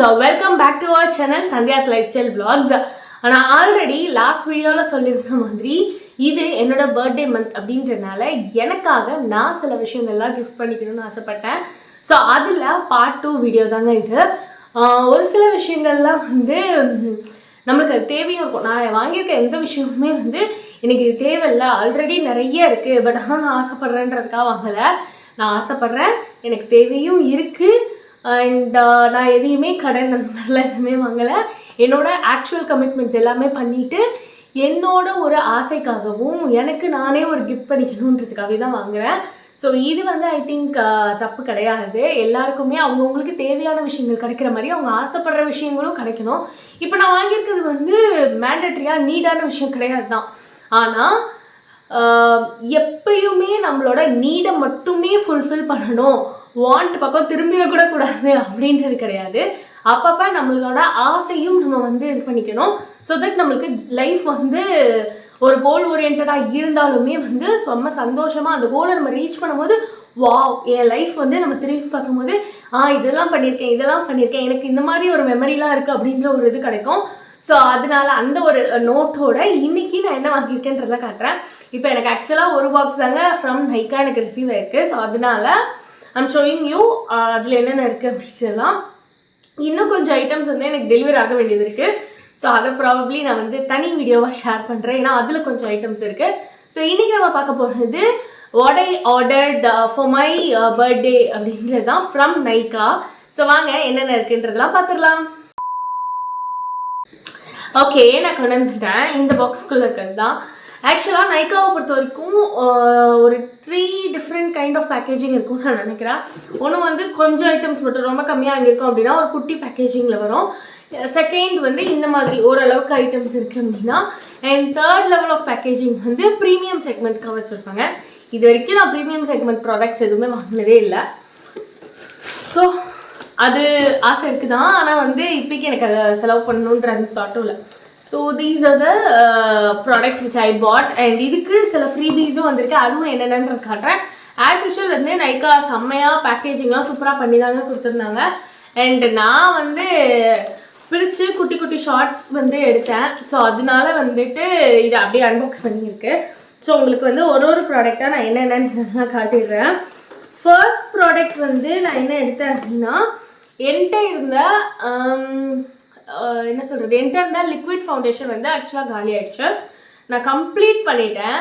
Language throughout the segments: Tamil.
welcome back to our channel Sandhya's Lifestyle Vlogs. நான் ஆல்ரெடி லாஸ்ட் வீடியோவில் சொல்லியிருந்த மாதிரி இது என்னோட பர்த்டே மந்த் அப்படின்றனால எனக்காக நான் சில விஷயங்கள்லாம் கிஃப்ட் பண்ணிக்கணும்னு ஆசைப்பட்டேன். ஸோ அதில் பார்ட் 2 வீடியோ தாங்க இது. ஒரு சில விஷயங்கள்லாம் நம்மளுக்கு அது தேவையும் இருக்கும். நான் வாங்கியிருக்க எந்த விஷயமுமே எனக்கு இது தேவையில்லை, ஆல்ரெடி நிறைய இருக்குது, பட் ஆனால் நான் ஆசைப்பட்றேன்றதுக்காக வாங்கலை. நான் ஆசைப்பட்றேன், எனக்கு தேவையும் இருக்குது. அண்ட் நான் எதையுமே கடன் அந்த மாதிரிலாம் எதுவுமே வாங்கலை. என்னோடய ஆக்சுவல் கமிட்மெண்ட்ஸ் எல்லாமே பண்ணிவிட்டு என்னோட ஒரு ஆசைக்காகவும் எனக்கு நானே ஒரு கிஃப்ட் பண்ணிக்கணுன்றதுக்காகவே தான் வாங்குகிறேன். ஸோ இது ஐ திங்க் தப்பு கிடையாது. எல்லாருக்குமே அவங்கவுங்களுக்கு தேவையான விஷயங்கள் கிடைக்கிற மாதிரி அவங்க ஆசைப்படுற விஷயங்களும் கிடைக்கணும். இப்போ நான் வாங்கியிருக்கிறது மேண்டட்ரியாக நீடான விஷயம் கிடையாது தான். ஆனால் எப்பயுமே நம்மளோட நீடை மட்டுமே ஃபுல்ஃபில் பண்ணணும், வாண்ட் பக்கம் திரும்பிடக்கூட கூடாது அப்படின்றது கிடையாது. அப்பப்போ நம்மளோட ஆசையும் நம்ம இது பண்ணிக்கணும். ஸோ தட் நம்மளுக்கு லைஃப் ஒரு கோல் ஓரியன்டாக இருந்தாலுமே செம்ம சந்தோஷமாக அந்த கோலை நம்ம ரீச் பண்ணும்போது வாவ், என் லைஃப் நம்ம திரும்பி பார்க்கும்போது இதெல்லாம் பண்ணியிருக்கேன், எனக்கு இந்த மாதிரி ஒரு மெமரிலாம் இருக்குது அப்படின்ற ஒரு இது கிடைக்கும். ஸோ அதனால அந்த ஒரு நோட்டோட இன்றைக்கி நான் என்ன வாங்கியிருக்கேன்றதை காட்டுறேன். இப்போ எனக்கு ஆக்சுவலாக ஒரு பாக்ஸ் தாங்க ஃப்ரம் நைக்கா எனக்கு ரிசீவ் ஆயிருக்கு. ஸோ அதனால ஐம் ஷோயிங் யூ அதில் என்னென்ன இருக்குது அப்படின்றலாம். இன்னும் கொஞ்சம் ஐட்டம்ஸ் எனக்கு டெலிவரி ஆக வேண்டியது இருக்குது. ஸோ அதை ப்ராபப்ளி நான் தனி வீடியோவாக ஷேர் பண்ணுறேன், ஏன்னா அதில் கொஞ்சம் ஐட்டம்ஸ் இருக்குது. ஸோ இன்றைக்கி நம்ம பார்க்க போகிறது what I ordered for my birthday அப்படின்றது தான் ஃப்ரம் நைக்கா. ஸோ வாங்க என்னென்ன இருக்குன்றதெல்லாம் பார்த்துடலாம். ஓகே, நான் கொண்டு வந்துட்டேன். இந்த பாக்ஸ்குள்ளே இருக்கிறது தான். ஆக்சுவலாக நைக்காவை பொறுத்த வரைக்கும் ஒரு 3 டிஃப்ரெண்ட் கைண்ட் ஆஃப் பேக்கேஜிங் இருக்கும்னு நான் நினைக்கிறேன். ஒன்று கொஞ்சம் ஐட்டம்ஸ் மட்டும் ரொம்ப கம்மியாக அங்கே இருக்கும் அப்படின்னா ஒரு குட்டி பேக்கேஜிங்கில் வரும். செகண்ட் இந்த மாதிரி ஓரளவுக்கு ஐட்டம்ஸ் இருக்குது அப்படின்னா. And third level of packaging premium செக்மெண்ட்காக வச்சுருப்பாங்க. இது வரைக்கும் நான் ப்ரீமியம் செக்மெண்ட் ப்ராடக்ட்ஸ் எதுவுமே வாங்கினதே இல்லை. ஸோ அது ஆசை இருக்குது தான், ஆனால் இப்போக்கி எனக்கு அதை செலவு பண்ணணுன்ற அந்த தாட்டும் இல்லை. So these are the products which I bought. அண்ட் இதுக்கு சில ஃப்ரீபீஸும் வந்திருக்கு, அதுவும் என்னென்னு காட்டுறேன். ஆஸ் யூஷுவல் நைக்கா செம்மையாக பேக்கேஜிங்லாம் சூப்பராக பண்ணி தாங்க கொடுத்துருந்தாங்க. அண்ட் நான் பிரித்து குட்டி குட்டி ஷார்ட்ஸ் எடுத்தேன். ஸோ அதனால இதை அப்படியே அன்பாக்ஸ் பண்ணியிருக்கு. ஸோ உங்களுக்கு ஒரு ப்ராடக்டாக நான் என்னென்னு காட்டிடுறேன். ஃபர்ஸ்ட் ப்ராடக்ட் நான் என்ன எடுத்தேன் அப்படின்னா என்கிட்ட இருந்த என்ன சொல்கிறது, என்கிட்ட இருந்த லிக்விட் ஃபவுண்டேஷன் ஆக்சுவலாக காலி ஆகிடுச்சு. நான் கம்ப்ளீட் பண்ணிட்டேன்.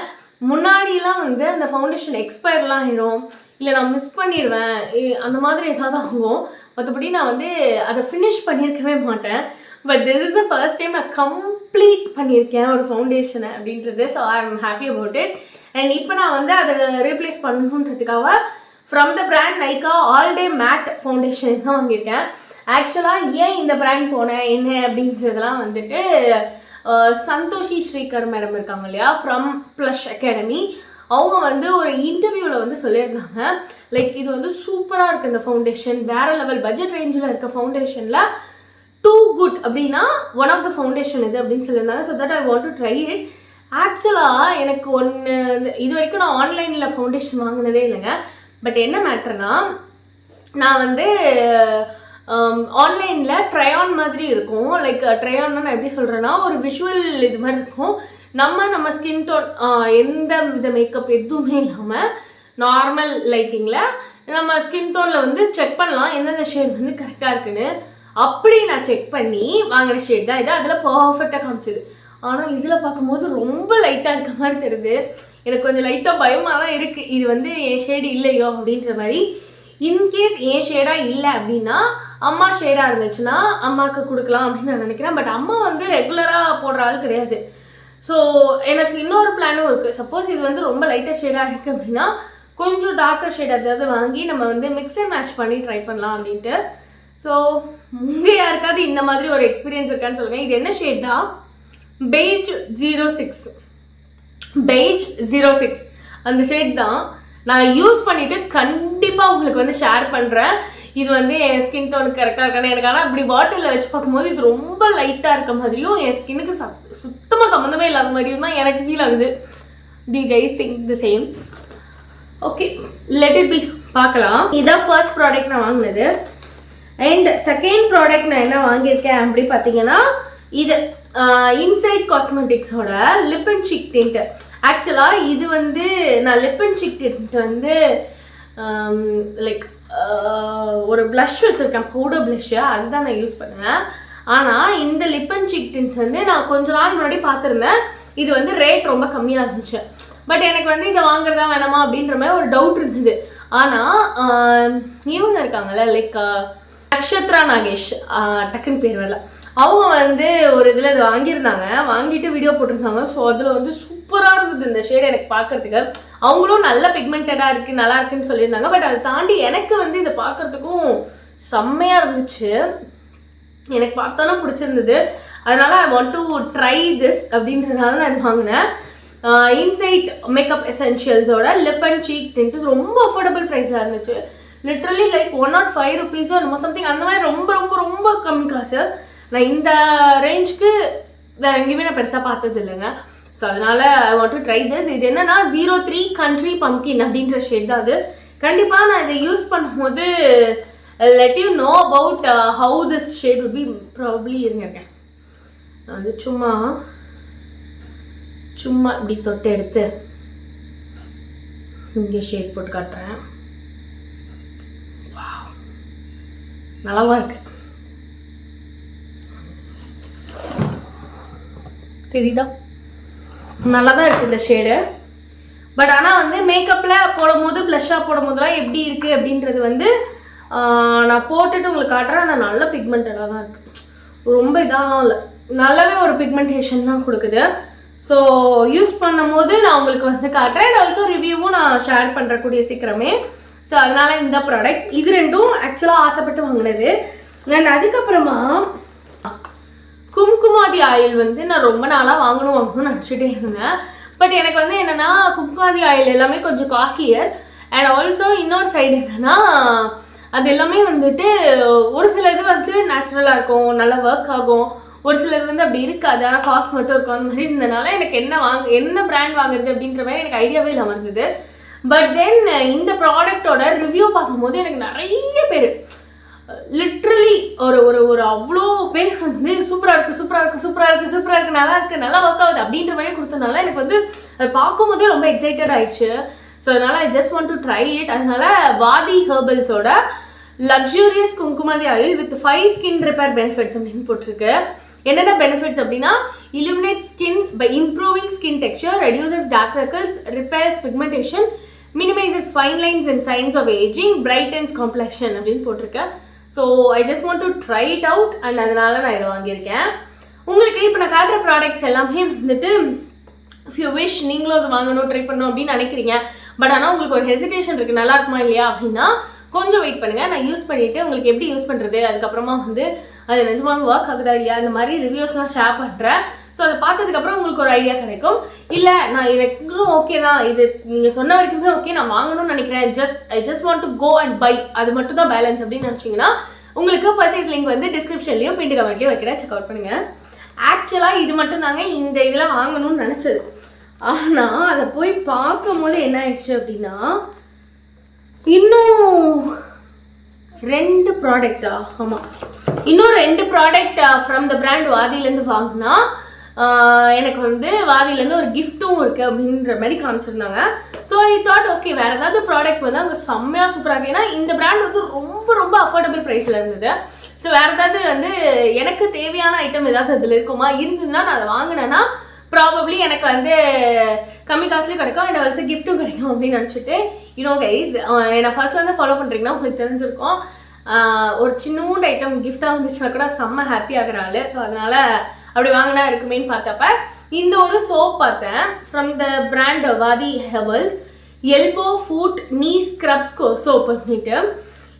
முன்னாடிலாம் அந்த ஃபவுண்டேஷன் எக்ஸ்பயர்லாம் ஆயிரும், இல்லை நான் மிஸ் பண்ணிடுவேன், அந்த மாதிரி ஏதாவது ஆகும். மற்றபடி நான் அதை ஃபினிஷ் பண்ணியிருக்கவே மாட்டேன். But this is the first time நான் கம்ப்ளீட் பண்ணியிருக்கேன் ஒரு ஃபவுண்டேஷனை அப்படின்றது. So I am happy about it. And இப்போ நான் அதை ரீப்ளேஸ் பண்ணணுன்றதுக்காக from the brand Nykaa all day matte foundation தான் வாங்கியிருக்கேன். ஆக்சுவலாக ஏன் இந்த பிராண்ட் போனேன் என்ன அப்படின்றதெல்லாம் சந்தோஷி ஸ்ரீகர் மேடம் இருக்காங்க இல்லையா, ஃப்ரம் ப்ளஷ் அகாடமி. அவங்க ஒரு இன்டர்வியூவில் சொல்லியிருந்தாங்க, லைக் இது சூப்பராக இருக்குது இந்த ஃபவுண்டேஷன், வேறு லெவல் பட்ஜெட் ரேஞ்சில் இருக்க ஃபவுண்டேஷனில் டூ குட் அப்படின்னா ஒன் ஆஃப் த ஃபவுண்டேஷன் இது அப்படின்னு சொல்லியிருந்தாங்க. So that I want to try it. ஆக்சுவலாக எனக்கு இது வரைக்கும் நான் ஆன்லைனில் ஃபவுண்டேஷன் வாங்கினதே இல்லைங்க. பட் என்ன மேட்டர்னா, நான் ஆன்லைனில் ட்ரையான் மாதிரி இருக்கும். லைக் ட்ரையான்னா நான் எப்படி சொல்கிறேன்னா ஒரு விஷுவல் இது மாதிரி இருக்கும். நம்ம ஸ்கின் டோன் எந்த வித மேக்கப் எதுவுமே இல்லாமல் நார்மல் லைட்டிங்கில் நம்ம ஸ்கின் டோனில் செக் பண்ணலாம் எந்தெந்த ஷேட் கரெக்டாக இருக்குன்னு. அப்படி நான் செக் பண்ணி வாங்கின ஷேட் தான் இது. அதில் பர்ஃபெக்டாக காமிச்சிது. ஆனால் இதில் பார்க்கும்போது ரொம்ப லைட்டாக இருக்க மாதிரி தெரியுது. எனக்கு கொஞ்சம் லைட்டாக பயமாக தான் இருக்குது, இது என் ஷேடு இல்லையோ அப்படின்ற மாதிரி. இன்கேஸ் என் ஷேடாக இல்லை அப்படின்னா அம்மா ஷேடாக இருந்துச்சுன்னா அம்மாவுக்கு கொடுக்கலாம் அப்படின்னு நான் நினைக்கிறேன். பட் அம்மா ரெகுலராக போடுற ஆள் கிடையாது. ஸோ எனக்கு இன்னொரு பிளானும் இருக்குது. சப்போஸ் இது ரொம்ப லைட்டாக ஷேடாக இருக்குது அப்படின்னா கொஞ்சம் டார்க்கர் ஷேட் அதாவது வாங்கி நம்ம மிக்ஸ் அண்ட் மேட்ச் பண்ணி ட்ரை பண்ணலாம் அப்படின்ட்டு. ஸோ உங்கள் யாருக்காவது இந்த மாதிரி ஒரு எக்ஸ்பீரியன்ஸ் இருக்கான்னு சொல்லுங்கள். இது என்ன ஷேட்னா பெய்ஜ் 06 அந்த ஷேட் தான். நான் யூஸ் பண்ணிவிட்டு கண்டிப்பாக உங்களுக்கு ஷேர் பண்ணுறேன். இது என் ஸ்கின் டோனுக்கு கரெக்டாக இருக்கானே. எனக்கு ஆனால் இப்படி பாட்டிலில் வச்சு பார்க்கும்போது இது ரொம்ப லைட்டாக இருக்க மாதிரியும் என் ஸ்கின்னுக்கு சுத்தமாக சம்மந்தமே இல்லாத மாதிரியும் தான் எனக்கு ஃபீல் ஆகுது. To you guys think the same? Okay, let it be. பார்க்கலாம். இதான் ஃபர்ஸ்ட் ப்ராடக்ட் நான் வாங்கினது. அண்ட் செகண்ட் ப்ராடக்ட் நான் என்ன வாங்கியிருக்கேன் அப்படி பார்த்தீங்கன்னா இது இன்சைட் காஸ்மெட்டிக்ஸோட லிப் அண்ட் சீக் டிண்ட். ஆக்சுவலாக இது வந்து நான் லிப் அண்ட் சீக் டிண்ட் வந்து லைக் ஒரு ப்ளஷ் வச்சுருக்கேன், பவுடர் ப்ளஷ்ஷு, அதுதான் நான் யூஸ் பண்ணுவேன். ஆனால் இந்த லிப் அண்ட் சீக் டிண்ட் வந்து நான் கொஞ்ச நாள் முன்னாடி பார்த்துருந்தேன். இது வந்து ரேட் ரொம்ப கம்மியாக இருந்துச்சு. பட் எனக்கு வந்து இதை வாங்குறதா வேணாமா அப்படின்ற மாதிரி ஒரு டவுட் இருந்தது. ஆனால் இவங்க இருக்காங்கல்ல லைக் நக்ஷத்ரா நாகேஷ், டக்குன்னு பேர் வரல, அவங்க வந்து ஒரு இதில் இது வாங்கியிருந்தாங்க, வாங்கிட்டு வீடியோ போட்டிருந்தாங்க. ஸோ அதில் வந்து சூப்பராக இருந்தது இந்த ஷேட் எனக்கு பார்க்குறதுக்கு. அவங்களும் நல்ல பிக்மெண்டடாக இருக்குது, நல்லா இருக்குன்னு சொல்லியிருந்தாங்க. பட் அதை தாண்டி எனக்கு வந்து இதை பார்க்குறதுக்கும் செம்மையாக இருந்துச்சு, எனக்கு பார்த்தோன்னா பிடிச்சிருந்தது. அதனால் I want to try this அப்படின்றதுனால நான் வாங்கினேன். இன்சைட் மேக்கப் எசென்ஷியல்ஸோட லிப் அண்ட் சீக் டிண்ட் ரொம்ப அஃபோர்டபுள் ப்ரைஸாக இருந்துச்சு. லிட்ரலி லைக் 105 rupees நம்ம சம்திங் அந்த மாதிரி ரொம்ப ரொம்ப ரொம்ப கம்மி காசு. நான் இந்த ரேஞ்சுக்கு வேறு எங்கேயுமே நான் பெருசாக பார்த்தது இல்லைங்க. ஸோ அதனால் I want to try this. இது என்னன்னா 03 Country Pumpkin அப்படின்ற ஷேட் தான் அது. கண்டிப்பாக நான் இதை யூஸ் பண்ணும்போது let you know about how this shade would be. probably இருங்க அது சும்மா இப்படி தொட்டு எடுத்து இங்கே ஷேட் போட்டு காட்டுறேன். நல்லாவா இருக்கு, தெரியுதா? நல்லா தான் இருக்குது இந்த ஷேடு. பட் ஆனால் வந்து மேக்கப்பில் போடும்போது ப்ளஷ்ஷாக போடும்போதெல்லாம் எப்படி இருக்குது அப்படின்றது வந்து நான் போட்டுட்டு உங்களுக்கு காட்டுறேன். ஆனால் நல்ல பிக்மெண்டடாக தான் இருக்குது, ரொம்ப இதாகலாம் இல்லை, நல்லாவே ஒரு பிக்மெண்டேஷன் தான் கொடுக்குது. ஸோ யூஸ் பண்ணும் போது நான் உங்களுக்கு வந்து காட்டுறேன். அண்ட் ஆல்சோ ரிவ்யூவும் நான் ஷேர் பண்ணுறக்கூடிய சீக்கிரமே. ஸோ அதனால் இந்த ப்ராடக்ட் இது ரெண்டும் ஆக்சுவலாக ஆசைப்பட்டு வாங்கினது. நான் அதுக்கப்புறமா கும்குமாதி ஆயில் வந்து நான் ரொம்ப நாளாக வாங்கணும்னு நினச்சிட்டே இருந்தேன். பட் எனக்கு வந்து என்னென்னா கும்குமாதி ஆயில் எல்லாமே கொஞ்சம் காஸ்ட்லியர். அண்ட் ஆல்சோ இன்னொரு சைடு என்னென்னா அது எல்லாமே வந்துட்டு ஒரு சில இது வந்து நேச்சுரலாக இருக்கும், நல்லா ஒர்க் ஆகும், ஒரு சிலது வந்து அப்படி இருக்காது, ஆனால் காஸ்ட் மட்டும் இருக்கும். அந்த மாதிரி இருந்ததுனால எனக்கு என்ன பிராண்ட் வாங்குறது அப்படின்ற மாதிரி எனக்கு ஐடியாவே இல்லாமல் இருந்தது. பட் தென் இந்த ப்ராடக்டோட ரிவ்யூ பார்க்கும்போது எனக்கு நிறைய பேர் லிட்ரலி ஒரு ஒரு ஒரு அவ்வளோ பேர் வந்து சூப்பராக இருக்குது, நல்லா ஒர்க் ஆகுது அப்படின்ற மாதிரி கொடுத்தனால எனக்கு வந்து அதை பார்க்கும்போதே ரொம்ப எக்ஸைட்டட் ஆயிடுச்சு. ஸோ அதனால் I just want to try it. அதனால வாதி ஹெர்பல்ஸோட luxurious Kumkumadi oil with 5 skin repair benefits அப்படின்னு போட்டிருக்கு. என்னென்ன பெனிஃபிட்ஸ் அப்படின்னா illuminate skin by improving skin texture, reduces dark circles, repairs pigmentation, minimizes fine lines and signs of aging, brightens complexion அப்படின்னு போட்டிருக்கு. So I just want to try it out. And அதனால நான் இதை வாங்கியிருக்கேன். உங்களுக்கு இப்போ நான் காட்டுற ப்ராடக்ட்ஸ் எல்லாமே வந்துட்டு இஃப் யூ விஷ் நீங்களும் அதை வாங்கணும் ட்ரை பண்ணணும் அப்படின்னு நினைக்கிறீங்க. பட் ஆனால் உங்களுக்கு ஒரு ஹெசிடேஷன் இருக்குது, நல்லா இருக்குமா இல்லையா அப்படின்னா கொஞ்சம் வெயிட் பண்ணுங்கள். நான் யூஸ் பண்ணிவிட்டு உங்களுக்கு எப்படி யூஸ் பண்ணுறது, அதுக்கப்புறமா வந்து அது நிஜமாக ஒர்க் ஆகுதா இல்லையா இந்த மாதிரி ரிவ்யூஸ்லாம் ஷேர் பண்ணுறேன். ஸோ அதை பார்த்ததுக்கப்புறம் உங்களுக்கு ஒரு ஐடியா கிடைக்கும். இல்லை நான் எனக்கும் ஓகே தான், இது நீங்கள் சொன்ன வரைக்குமே ஓகே, நான் வாங்கணும்னு நினைக்கிறேன், I just want to go and buy, அது மட்டும் தான் பேலன்ஸ் அப்படின்னு நினச்சிங்கன்னா உங்களுக்கு பர்ச்சேஸ் லிங்க் வந்து டிஸ்கிரிப்ஷன்லையும் பின் கமெண்ட்லையும் வைக்கிறேன், செக் அவுட் பண்ணுங்கள். ஆக்சுவலாக இது மட்டும் தாங்க இந்த இதில் வாங்கணும்னு நினச்சது. ஆனால் அதை போய் பார்க்கும் போது என்ன ஆயிடுச்சு அப்படின்னா இன்னும் 2 ப்ராடக்டா, ஆமாம் இன்னும் 2 ப்ராடக்ட் ஃப்ரம் த பிராண்ட் வாதிலேருந்து வாங்கினா எனக்கு வந்து வாதிலேருந்து ஒரு கிஃப்ட்டும் இருக்குது அப்படின்ற மாதிரி காமிச்சிருந்தாங்க. ஸோ ஐ தாட் ஓகே வேறு ஏதாவது ப்ராடக்ட் வந்து அங்கே செம்மையாக சூப்பராக இருக்குது. ஏன்னா இந்த பிராண்ட் வந்து ரொம்ப ரொம்ப அஃபோர்டபுள் ப்ரைஸில் இருந்தது. ஸோ வேறு ஏதாவது வந்து எனக்கு தேவையான ஐட்டம் ஏதாவது அதில் இருக்குமா, இருந்ததுன்னா நான் அதை வாங்கினேன்னா ப்ராபப்ளி எனக்கு வந்து கம்மி காசுலேயும் கிடைக்கும், அண்ட் ஆல்சோ கிஃப்ட்டும் கிடைக்கும் அப்படின்னு நினச்சிட்டு கைஸ் என்னை ஃபர்ஸ்ட் வந்து ஃபாலோ பண்ணுறீங்கன்னா உங்களுக்கு தெரிஞ்சிருக்கும். ஒரு சின்னூண்டு ஐட்டம் கிஃப்டாக வந்துச்சுன்னா கூட செம்ம ஹாப்பி ஆகுறாள். ஸோ அதனால் அப்படி வாங்கினா இருக்குமேன்னு பார்த்தப்ப இந்த ஒரு சோப் பார்த்தேன் from the brand Vaadi herbals elbow foot knee scrubs soap பண்ணிட்டு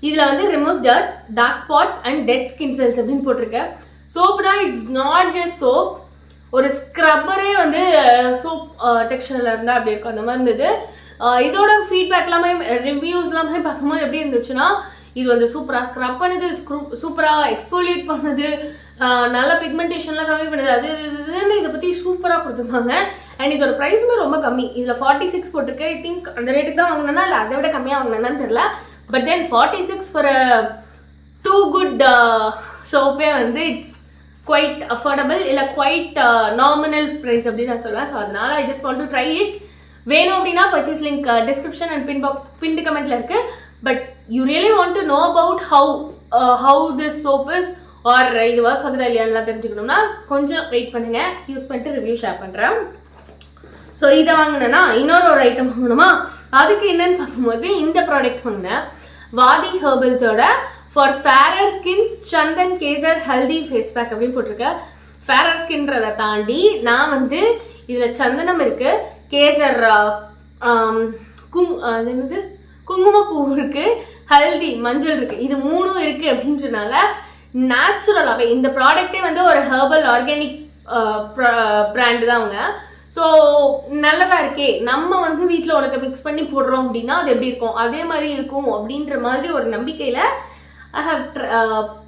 இதில் வந்து removes dirt, dark spots and dead skin cells அப்படின்னு போட்டிருக்கேன். சோப்னா இட்ஸ் நாட் ஜஸ்ட் சோப், ஒரு ஸ்க்ரப்பரே வந்து சோப் டெக்ஸ்சரில் இருந்தால் அப்படி இருக்கும், அந்த மாதிரி இருந்தது. இதோட ஃபீட்பேக் எல்லாமே ரிவ்யூஸ் எல்லாமே பார்க்கும்போது எப்படி இருந்துச்சுன்னா இது வந்து சூப்பராக ஸ்க்ரப் பண்ணுது, சூப்பராக எக்ஸ்போலியேட் பண்ணுது, நல்ல பிக்மெண்டேஷன்லாம் கம்மி பண்ணுது, அது இதுன்னு இதை பற்றி சூப்பராக கொடுத்துருந்தாங்க. அண்ட் இதோட ப்ரைஸுமே ரொம்ப கம்மி, இதில் 46 போட்டிருக்கு. ஐ திங்க் அந்த ரேட்டுக்கு தான் வாங்கினேன்னா இல்லை அதை விட கம்மியாக வாங்கினேன்னு தெரில. But then 46 for two good சோப்பே வந்து இட்ஸ் குவைட் அஃபோர்டபுள் இல்லை குவைட் நாமினல் ப்ரைஸ் அப்படின்னு நான் சொல்லுவேன். ஸோ அதனால I just want to try it. வேணும் அப்படின்னா purchase link description and pin கமெண்ட்ல இருக்கு. But you really want to know about how this soap is or இது ஒர்க் ஆகுதா இல்லையான்லாம் தெரிஞ்சுக்கணும்னா கொஞ்சம் வெயிட் பண்ணுங்க, யூஸ் பண்ணிட்டு ரிவ்யூ ஷேர் பண்ணுறேன். ஸோ இதை வாங்கினேன்னா இன்னொரு ஐட்டம் வாங்கணுமா, அதுக்கு என்னன்னு பார்க்கும்போது இந்த ப்ராடக்ட் வாங்கினேன். வாதி ஹெர்பல்ஸோட for fairer skin Chandan Kesar healthy face pack அப்படின்னு போட்டிருக்கேன். ஃபேரர் ஸ்கின்றதை தாண்டி நான் வந்து இதில் சந்தனம் இருக்கு, கேசர் என்னது குங்குமப்பூ இருக்கு, ஹல்தி மஞ்சள் இருக்கு, இது மூணும் இருக்கு அப்படின்றனால நேச்சுரலாகவே இந்த ப்ராடக்டே வந்து ஒரு ஹெர்பல் ஆர்கானிக் பிராண்டு தான் அவங்க. ஸோ நல்லதாக இருக்கே, நம்ம வந்து வீட்டில் உனக்கு மிக்ஸ் பண்ணி போடுறோம் அப்படின்னா அது எப்படி இருக்கும், அதே மாதிரி இருக்கும் அப்படின்ற மாதிரி ஒரு நம்பிக்கையில் I have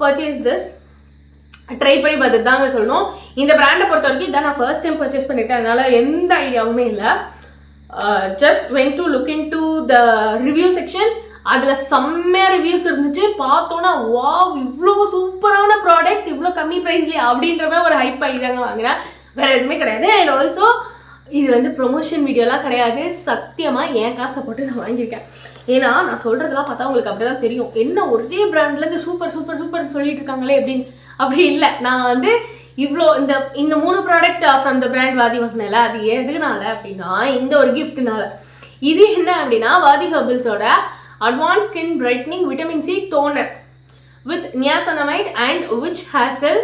purchase this. Try பண்ணி பார்த்துட்டு தாங்க சொல்லணும். இந்த பிராண்டை பொறுத்த வரைக்கும் இதான் நான் ஃபர்ஸ்ட் டைம் பர்ச்சேஸ் பண்ணியிருக்கேன், அதனால எந்த ஐடியாவுமே இல்லை. Just went to look in to the review section. அதில் செம்மையாக ரிவ்யூஸ் இருந்துச்சு. பார்த்தோன்னா வாவ் இவ்வளோ சூப்பரான ப்ராடக்ட் இவ்வளோ கம்மி ப்ரைஸ்லேயே அப்படின்ற மாதிரி ஒரு ஹைப் ஆகி தாங்க வாங்கினேன், வேறு எதுவுமே கிடையாது. அண்ட் ஆல்சோ இது வந்து ப்ரொமோஷன் வீடியோலாம் கிடையாது, சத்தியமாக என் காசை போட்டு நான் வாங்கியிருக்கேன். ஏன்னா நான் சொல்கிறதெல்லாம் பார்த்தா உங்களுக்கு அப்படி தான் தெரியும், என்ன ஒரே பிராண்ட்லேருந்து சூப்பர் சூப்பர் சூப்பர் சொல்லிட்டு இருக்காங்களே அப்படின்னு. அப்படி இல்லை, நான் வந்து இவ்வளோ இந்த 3 ப்ராடக்ட் ஃப்ரம் த பிராண்ட் வாதி வாங்கினேன்ல, அது எதுனால அப்படின்னா இந்த ஒரு கிஃப்ட்னால. இது என்ன அப்படின்னா வாதி ஹெர்பல்ஸோட advance skin brightening vitamin C toner with niacinamide and witch hazel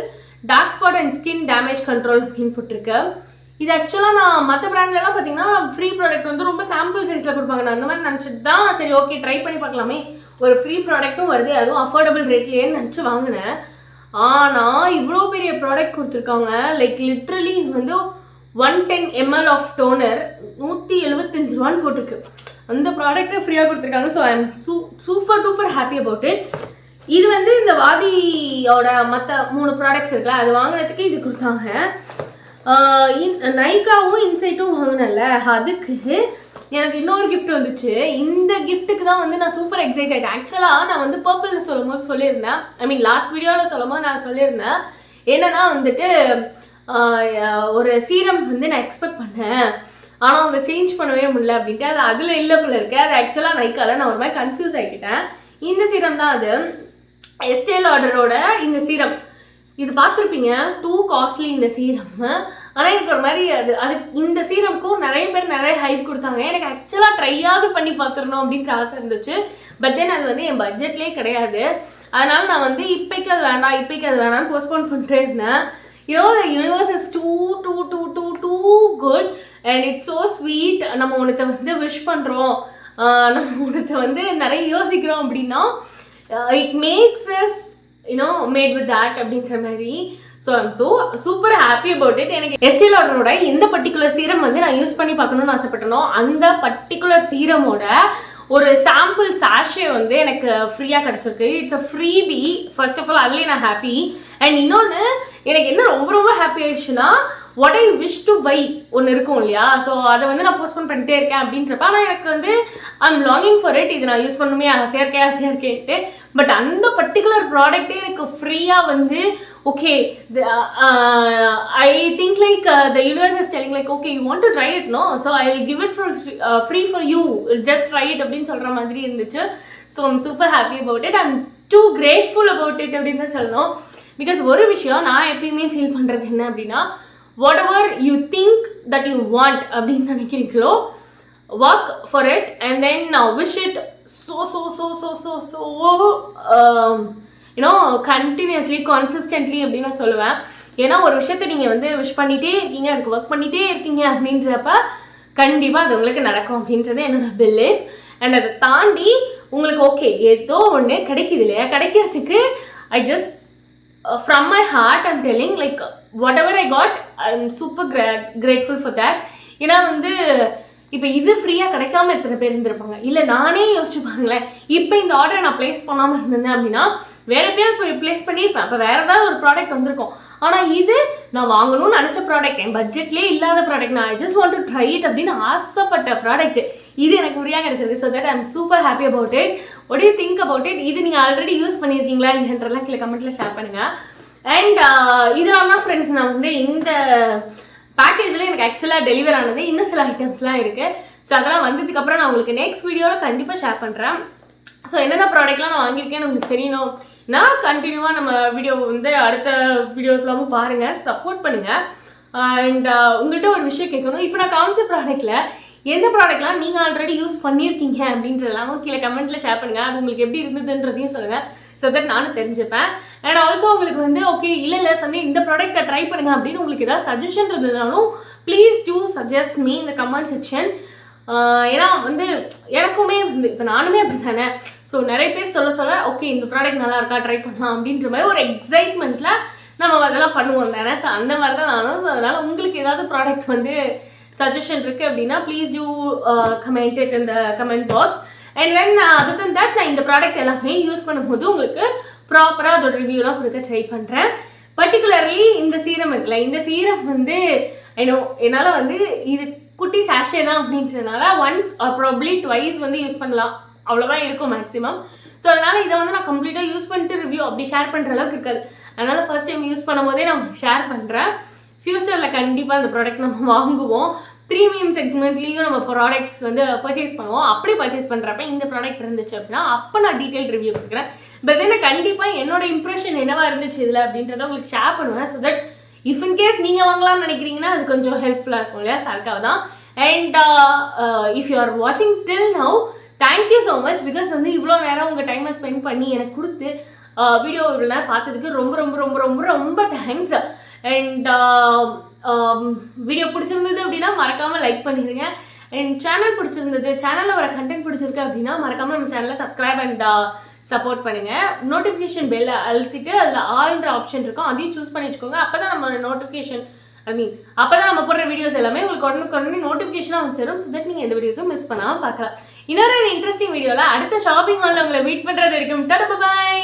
dark spot and skin damage control input இருக்கு. இது ஆக்சுவலாக நான் மற்ற பிராண்ட்லலாம் பார்த்தீங்கன்னா ஃப்ரீ ப்ராடக்ட் வந்து ரொம்ப சாம்பிள் சைஸில் கொடுப்பாங்க. நான் அந்த மாதிரி நினச்சிட்டு தான் சரி ஓகே ட்ரை பண்ணி பார்க்கலாமே, ஒரு ஃப்ரீ ப்ராடக்ட்டும் வருது அதுவும் அஃபோர்டபுள் ரேட்லேயேன்னு நினச்சி வாங்கினேன். ஆனால் இவ்வளோ பெரிய ப்ராடக்ட் கொடுத்துருக்காங்க. லைக் லிட்ரலி வந்து 110 ml ஆஃப் டோனர் 175 ரூபான்னு போட்டிருக்கு. அந்த ப்ராடக்ட்டை ஃப்ரீயாக கொடுத்துருக்காங்க. So I M super duper happy about it. இது வந்து இந்த வாதியோட மற்ற 3 ப்ராடக்ட்ஸ் இருக்குல்ல, அது வாங்கினதுக்கு இது கொடுத்தாங்க. நைக்காவும் இன்சைட்டும் வாங்கினேன்ல, அதுக்கு எனக்கு இன்னொரு கிஃப்ட் வந்துச்சு. இந்த கிஃப்ட்டுக்கு தான் வந்து நான் சூப்பர் எக்ஸைட் ஆகிட்டேன். ஆக்சுவலாக நான் வந்து பர்பிளில் சொல்லும் போது சொல்லியிருந்தேன், ஐ மீன் லாஸ்ட் வீடியோவில் சொல்லும் போது நான் சொல்லியிருந்தேன் என்னன்னா வந்துட்டு ஒரு சீரம் வந்து நான் எக்ஸ்பெக்ட் பண்ணேன், ஆனால் அவங்க சேஞ்ச் பண்ணவே முடியல அப்படின்ட்டு. அது அதில் இல்லை போல இருக்கு. அது ஆக்சுவலாக நைக்காவில் நான் ஒரு மாதிரி கன்ஃபியூஸ் ஆகிக்கிட்டேன். இந்த சீரம் தான் அது, எஸ்டே லாடரோட இந்த சீரம். இது பார்த்துருப்பீங்க, டூ காஸ்ட்லி இந்த சீரம். ஆனால் எனக்கு ஒரு மாதிரி அது இந்த சீரம்க்கும் நிறைய பேர் நிறைய ஹைப் கொடுத்தாங்க. எனக்கு ஆக்சுவலாக ட்ரையாவது பண்ணி பார்த்துடணும் அப்படின்ற ஆசை இருந்துச்சு. பட் தென் அது வந்து என் பட்ஜெட்லேயே கிடையாது. அதனால நான் வந்து இப்போக்கு அது வேணாம்னு போஸ்ட்போன் பண்ணிட்டே இருந்தேன். the universe is too good and it's so sweet. நம்ம உனத்தை வந்து விஷ் பண்ணுறோம், நம்ம உனத்தை வந்து நிறைய யோசிக்கிறோம் அப்படின்னா it makes us made with that அப்படின்ற மாதிரி. So I'm super happy about it. எனக்கு எஸ்டே லாடரோட இந்த பர்டிகுலர் சீரம் வந்து நான் யூஸ் பண்ணி பார்க்கணும்னு ஆசைப்பட்டனோ அந்த பர்டிகுலர் சீரமோட ஒரு சாம்பிள் சாஷே வந்து எனக்கு ஃப்ரீயாக கிடச்சிருக்கு. It's a freebie. First of all அதுலேயே நான் ஹாப்பி. அண்ட் இன்னொன்று எனக்கு என்ன ரொம்ப ரொம்ப ஹாப்பி ஆயிடுச்சுன்னா what I wish to buy ஒன்று இருக்கும் இல்லையா, ஸோ அதை வந்து நான் போஸ்ட்போன் பண்ணிட்டே இருக்கேன் அப்படின்றப்ப. ஆனால் எனக்கு வந்து ஐம் லாங்கிங் ஃபார் இட், இது நான் யூஸ் பண்ணுமே ஆசையாக இருக்கேன்ட்டு. பட் அந்த பர்டிகுலர் ப்ராடக்டே எனக்கு ஃப்ரீயாக வந்து okay I think like the universe is telling like okay you want to try it no, so I will give it free for you, just try it அப்படின்னு சொல்கிற மாதிரி இருந்துச்சு. So I'm super happy about it. I'm too grateful about it அப்படின்னு தான் சொல்லணும். பிகாஸ் ஒரு விஷயம் நான் எப்பயுமே ஃபீல் பண்ணுறது என்ன அப்படின்னா, whatever you think that you want அப்படின்னு நினைக்கிறீங்களோ work for it and then wish it continuously consistently அப்படின்னு நான் சொல்லுவேன். ஏன்னா ஒரு விஷயத்த நீங்கள் வந்து விஷ் பண்ணிகிட்டே இருக்கீங்க, அதுக்கு ஒர்க் பண்ணிகிட்டே இருக்கீங்க அப்படின்றப்ப கண்டிப்பாக அது உங்களுக்கு நடக்கும் அப்படின்றது என்னோட பிலீஃப். அண்ட் அதை தாண்டி உங்களுக்கு ஓகே ஏதோ ஒன்று கிடைக்குது இல்லையா, கிடைக்கிறதுக்கு I just from my heart I'm telling like whatever I got I'm super grateful for that. ஏன்னா வந்து இப்போ இது ஃப்ரீயாக கிடைக்காம எத்தனை பேர் இருந்திருப்பாங்க. இல்லை நானே யோசிச்சு பாருங்களேன், இப்போ இந்த ஆர்டரை நான் ப்ளேஸ் பண்ணாமல் இருந்தேன் அப்படின்னா வேறு எப்பயாவது ரிப்ளேஸ் பண்ணியிருப்பேன், அப்போ வேறு ஏதாவது ஒரு ப்ராடக்ட் வந்திருக்கும். ஆனால் இது நான் வாங்கணும்னு நினச்ச ப்ராடக்ட், என் பட்ஜெட்லேயே இல்லாத ப்ராடக்ட், நான் ஐ just want to try it அப்படின்னு ஆசைப்பட்ட ப்ராடக்ட் இது எனக்கு ஃப்ரீயாக கிடச்சிருக்கு. So that I am super happy about it. What you think about it? இது நீங்கள் ஆல்ரெடி யூஸ் பண்ணியிருக்கீங்களா இல்லைன்றலாம் கீழே கமெண்ட்டில் ஷேர் பண்ணுங்கள். அண்ட் இதெல்லாம் தான் ஃப்ரெண்ட்ஸ் நான் வந்து இந்த பேக்கேஜில் எனக்கு ஆக்சுவலாக டெலிவர் ஆனது. இன்னும் சில ஐட்டம்ஸ்லாம் இருக்குது. ஸோ அதெல்லாம் வந்ததுக்கப்புறம் நான் உங்களுக்கு நெக்ஸ்ட் வீடியோவில் கண்டிப்பாக ஷேர் பண்ணுறேன். ஸோ என்னென்ன ப்ராடக்ட்லாம் நான் வாங்கியிருக்கேன்னு உங்களுக்கு தெரியணும். நான் கண்டினியூவாக நம்ம வீடியோ வந்து அடுத்த வீடியோஸ்லாமும் பாருங்கள், சப்போர்ட் பண்ணுங்கள். அண்ட் உங்கள்கிட்ட ஒரு விஷயம் கேட்கணும். இப்போ நான் காமிச்ச ப்ராடக்ட்டில் எந்த ப்ராடக்ட்லாம் நீங்கள் ஆல்ரெடி யூஸ் பண்ணியிருக்கீங்க அப்படின்றதெல்லாமும் கீழே கமெண்ட்டில் ஷேர் பண்ணுங்கள். அது உங்களுக்கு எப்படி இருந்ததுன்றதையும் சொல்லுங்கள். ஸோ தட் நானும் தெரிஞ்சுப்பேன். அண்ட் ஆல்சோ உங்களுக்கு வந்து ஓகே இல்லை சண்டே இந்த ப்ராடக்ட்டை ட்ரை பண்ணுங்கள் அப்படின்னு உங்களுக்கு ஏதாவது சஜஷன் இருந்ததுனாலும் ப்ளீஸ் டூ சஜஸ்ட் மீ இந்த கமெண்ட் செக்ஷன். ஏன்னா வந்து எனக்குமே வந்து இப்போ நானுமே அப்படி தானே. ஸோ நிறைய பேர் சொல்ல ஓகே இந்த ப்ராடக்ட் நல்லா இருக்கா ட்ரை பண்ணலாம் அப்படின்ற மாதிரி ஒரு எக்ஸைட்மெண்ட்டில் நம்ம அதெல்லாம் பண்ணுவோம் தானே. ஸோ அந்த மாதிரி தான் நானும். ஸோ அதனால் உங்களுக்கு ஏதாவது ப்ராடக்ட் வந்து சஜஷன் இருக்குது அப்படின்னா please do comment it in the comment box. And then other then that நான் இந்த ப்ராடக்ட் எல்லாமே யூஸ் பண்ணும்போது உங்களுக்கு ப்ராப்பராக அதோட ரிவ்யூலாம் கொடுக்க ட்ரை பண்ணுறேன். பர்டிகுலர்லி இந்த சீரம் இருக்குல்ல, இந்த சீரம் வந்து என்னால் வந்து இது குட்டி சாஷே தான் அப்படின்றதுனால ஒன்ஸ் ப்ராப்ளி ட்வைஸ் வந்து யூஸ் பண்ணலாம், அவ்வளோதான் இருக்கும் மேக்ஸிமம். ஸோ அதனால் இதை வந்து நான் கம்ப்ளீட்டாக யூஸ் பண்ணிட்டு ரிவ்யூ அப்படி ஷேர் பண்ணுற அளவுக்கு இருக்காது. அதனால் ஃபர்ஸ்ட் டைம் யூஸ் பண்ணும் போதே நான் ஷேர் பண்ணுறேன். ஃப்யூச்சரில் கண்டிப்பாக அந்த ப்ராடக்ட் நம்ம வாங்குவோம். ப்ரீமியம் செக்மெண்ட்லேயும் நம்ம ப்ராடக்ட்ஸ் வந்து பர்ச்சேஸ் பண்ணுவோம். அப்படி பர்ச்சேஸ் பண்ணுறப்ப இந்த ப்ராடக்ட் இருந்துச்சு அப்படின்னா அப்போ நான் டீட்டெயில் ரிவ்யூ கொடுக்குறேன். பட் தென் கண்டிப்பாக என்னோட இம்ப்ரெஷன் என்னவா இருந்துச்சு இதில் அப்படின்றத உங்களுக்கு ஷேர் பண்ணுவேன். ஸோ தட் இஃப் இன்கேஸ் நீங்கள் வாங்கலாம்னு நினைக்கிறீங்கன்னா அது கொஞ்சம் ஹெல்ப்ஃபுல்லாக இருக்கும் இல்லையா, சர்க்காக தான். அண்ட் இஃப் யூ ஆர் வாட்சிங் till now thank you so much. Because வந்து இவ்வளோ நேரம் உங்கள் டைமை ஸ்பெண்ட் பண்ணி எனக்கு கொடுத்து வீடியோ இவ்வளோ நேரம் பார்த்ததுக்கு ரொம்ப ரொம்ப ரொம்ப ரொம்ப ரொம்ப தேங்க்ஸ். அண்ட் வீடியோ பிடிச்சிருந்தது அப்படின்னா மறக்காமல் லைக் பண்ணிடுங்க. அண்ட் சேனல் பிடிச்சிருந்தது, சேனலில் வர கண்டென்ட் பிடிச்சிருக்கு அப்படின்னா மறக்காமல் நம்ம சேனலை சப்ஸ்கிரைப் அண்ட் சப்போர்ட் பண்ணுங்கள். நோட்டிஃபிகேஷன் பெல்லை அழுத்திட்டு அதில் ஆல்ன்ற ஆப்ஷன் இருக்கும், அதையும் சூஸ் பண்ணி வச்சுக்கோங்க. அப்போ தான் நம்ம நோட்டிஃபிகேஷன் அப்போ தான் நம்ம போடுற வீடியோஸ் எல்லாமே உங்களுக்கு உடனே நோட்டிஃபிகேஷனாக வந்து சேரும். ஸோ தட் நீங்கள் எந்த வீடியோஸும் மிஸ் பண்ணாமல் பார்க்கலாம். இன்னொரு இன்ட்ரெஸ்டிங் வீடியோவில் அடுத்த ஷாப்பிங் மாலில் உங்களை மீட் பண்ணுறது வரைக்கும் டாடா பை.